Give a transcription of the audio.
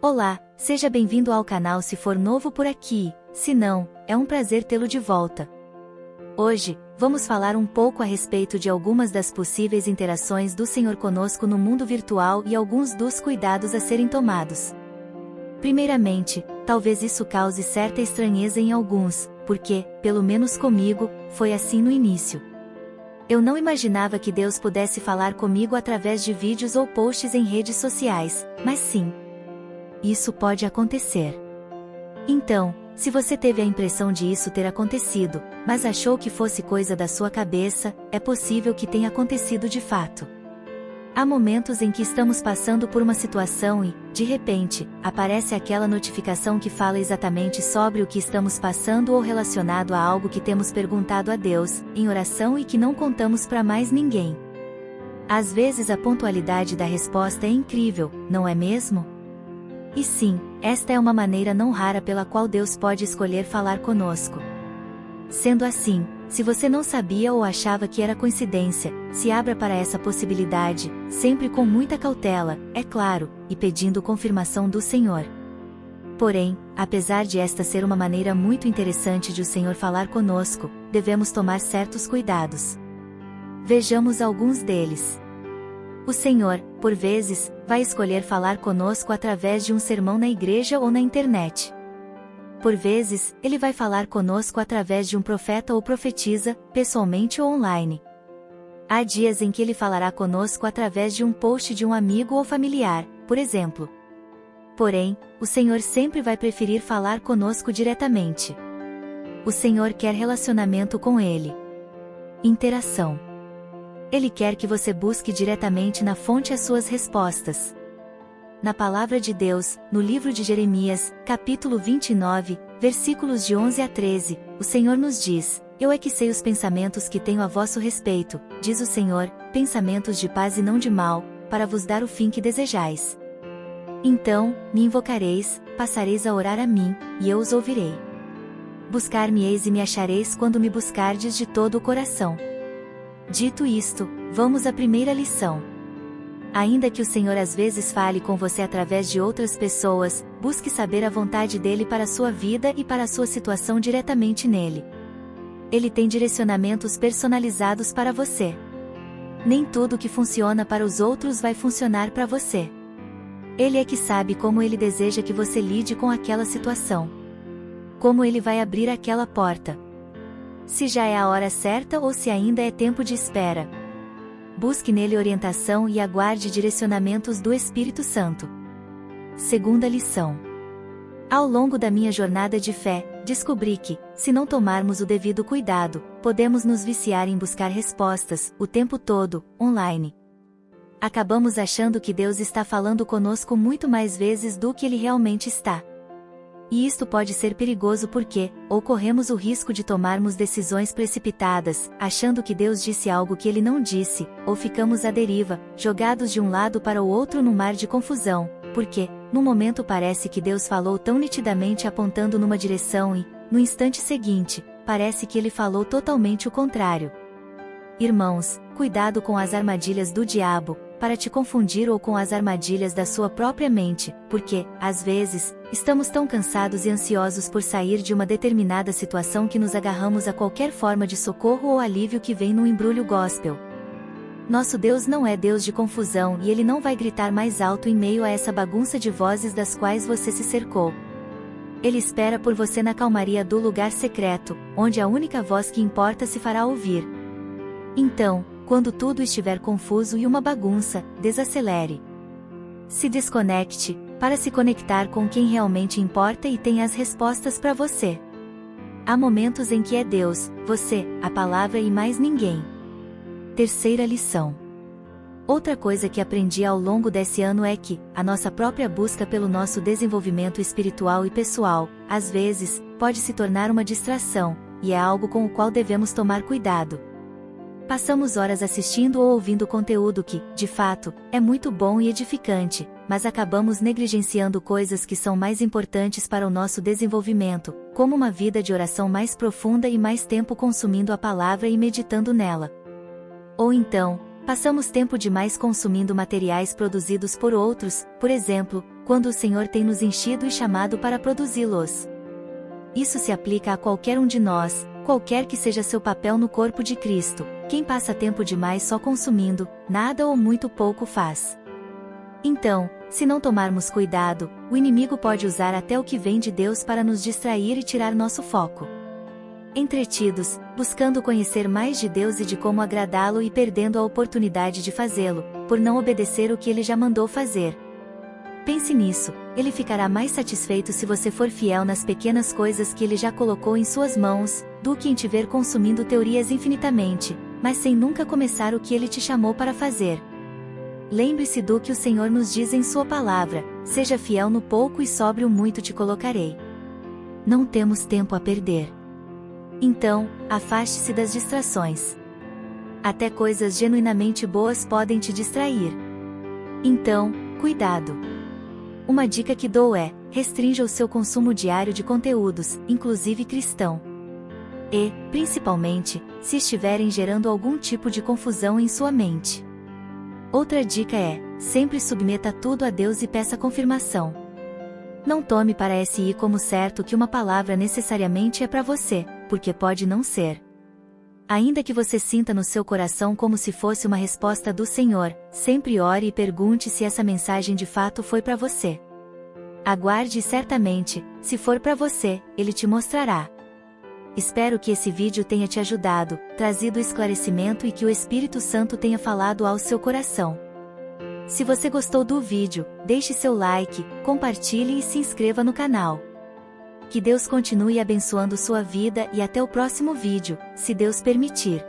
Olá, seja bem-vindo ao canal se for novo por aqui, se não, é um prazer tê-lo de volta. Hoje, vamos falar um pouco a respeito de algumas das possíveis interações do Senhor conosco no mundo virtual e alguns dos cuidados a serem tomados. Primeiramente, talvez isso cause certa estranheza em alguns, porque, pelo menos comigo, foi assim no início. Eu não imaginava que Deus pudesse falar comigo através de vídeos ou posts em redes sociais, mas sim. Isso pode acontecer. Então, se você teve a impressão de isso ter acontecido, mas achou que fosse coisa da sua cabeça, é possível que tenha acontecido de fato. Há momentos em que estamos passando por uma situação e, de repente, aparece aquela notificação que fala exatamente sobre o que estamos passando ou relacionado a algo que temos perguntado a Deus, em oração e que não contamos para mais ninguém. Às vezes a pontualidade da resposta é incrível, não é mesmo? E sim, esta é uma maneira não rara pela qual Deus pode escolher falar conosco. Sendo assim, se você não sabia ou achava que era coincidência, se abra para essa possibilidade, sempre com muita cautela, é claro, e pedindo confirmação do Senhor. Porém, apesar de esta ser uma maneira muito interessante de o Senhor falar conosco, devemos tomar certos cuidados. Vejamos alguns deles. O Senhor, por vezes, vai escolher falar conosco através de um sermão na igreja ou na internet. Por vezes, Ele vai falar conosco através de um profeta ou profetisa, pessoalmente ou online. Há dias em que Ele falará conosco através de um post de um amigo ou familiar, por exemplo. Porém, o Senhor sempre vai preferir falar conosco diretamente. O Senhor quer relacionamento com Ele. Interação. Ele quer que você busque diretamente na fonte as suas respostas. Na Palavra de Deus, no livro de Jeremias, capítulo 29, versículos de 11 a 13, o Senhor nos diz: Eu é que sei os pensamentos que tenho a vosso respeito, diz o Senhor, pensamentos de paz e não de mal, para vos dar o fim que desejais. Então, me invocareis, passareis a orar a mim, e eu os ouvirei. Buscar-me-eis e me achareis quando me buscardes de todo o coração. Dito isto, vamos à primeira lição. Ainda que o Senhor às vezes fale com você através de outras pessoas, busque saber a vontade dele para a sua vida e para a sua situação diretamente nele. Ele tem direcionamentos personalizados para você. Nem tudo que funciona para os outros vai funcionar para você. Ele é que sabe como ele deseja que você lide com aquela situação. Como ele vai abrir aquela porta. Se já é a hora certa ou se ainda é tempo de espera. Busque nele orientação e aguarde direcionamentos do Espírito Santo. Segunda lição. Ao longo da minha jornada de fé, descobri que, se não tomarmos o devido cuidado, podemos nos viciar em buscar respostas, o tempo todo, online. Acabamos achando que Deus está falando conosco muito mais vezes do que Ele realmente está. E isto pode ser perigoso porque, ou corremos o risco de tomarmos decisões precipitadas, achando que Deus disse algo que Ele não disse, ou ficamos à deriva, jogados de um lado para o outro no mar de confusão, porque, no momento parece que Deus falou tão nitidamente apontando numa direção e, no instante seguinte, parece que Ele falou totalmente o contrário. Irmãos, cuidado com as armadilhas do diabo, para te confundir ou com as armadilhas da sua própria mente, porque, às vezes, estamos tão cansados e ansiosos por sair de uma determinada situação que nos agarramos a qualquer forma de socorro ou alívio que vem no embrulho gospel. Nosso Deus não é Deus de confusão e Ele não vai gritar mais alto em meio a essa bagunça de vozes das quais você se cercou. Ele espera por você na calmaria do lugar secreto, onde a única voz que importa se fará ouvir. Então, quando tudo estiver confuso e uma bagunça, desacelere. Se desconecte, para se conectar com quem realmente importa e tem as respostas para você. Há momentos em que é Deus, você, a palavra e mais ninguém. Terceira lição. Outra coisa que aprendi ao longo desse ano é que, a nossa própria busca pelo nosso desenvolvimento espiritual e pessoal, às vezes, pode se tornar uma distração, e é algo com o qual devemos tomar cuidado. Passamos horas assistindo ou ouvindo conteúdo que, de fato, é muito bom e edificante, mas acabamos negligenciando coisas que são mais importantes para o nosso desenvolvimento, como uma vida de oração mais profunda e mais tempo consumindo a palavra e meditando nela. Ou então, Passamos tempo demais consumindo materiais produzidos por outros, por exemplo, quando o Senhor tem nos enchido e chamado para produzi-los. Isso se aplica a qualquer um de nós, qualquer que seja seu papel no corpo de Cristo. Quem passa tempo demais só consumindo, nada ou muito pouco faz. Então, se não tomarmos cuidado, o inimigo pode usar até o que vem de Deus para nos distrair e tirar nosso foco. Entretidos, buscando conhecer mais de Deus e de como agradá-lo e perdendo a oportunidade de fazê-lo, por não obedecer o que ele já mandou fazer. Pense nisso, ele ficará mais satisfeito se você for fiel nas pequenas coisas que ele já colocou em suas mãos, do que em te ver consumindo teorias infinitamente, mas sem nunca começar o que ele te chamou para fazer. Lembre-se do que o Senhor nos diz em sua palavra: seja fiel no pouco e sobre o muito te colocarei. Não temos tempo a perder. Então, afaste-se das distrações. Até coisas genuinamente boas podem te distrair. Então, cuidado. Uma dica que dou é: restrinja o seu consumo diário de conteúdos, inclusive cristão. E, principalmente, se estiverem gerando algum tipo de confusão em sua mente. Outra dica é: sempre submeta tudo a Deus e peça confirmação. Não tome para si como certo que uma palavra necessariamente é para você, porque pode não ser. Ainda que você sinta no seu coração como se fosse uma resposta do Senhor, sempre ore e pergunte se essa mensagem de fato foi para você. Aguarde e certamente, se for para você, Ele te mostrará. Espero que esse vídeo tenha te ajudado, trazido esclarecimento e que o Espírito Santo tenha falado ao seu coração. Se você gostou do vídeo, deixe seu like, compartilhe e se inscreva no canal. Que Deus continue abençoando sua vida e até o próximo vídeo, se Deus permitir.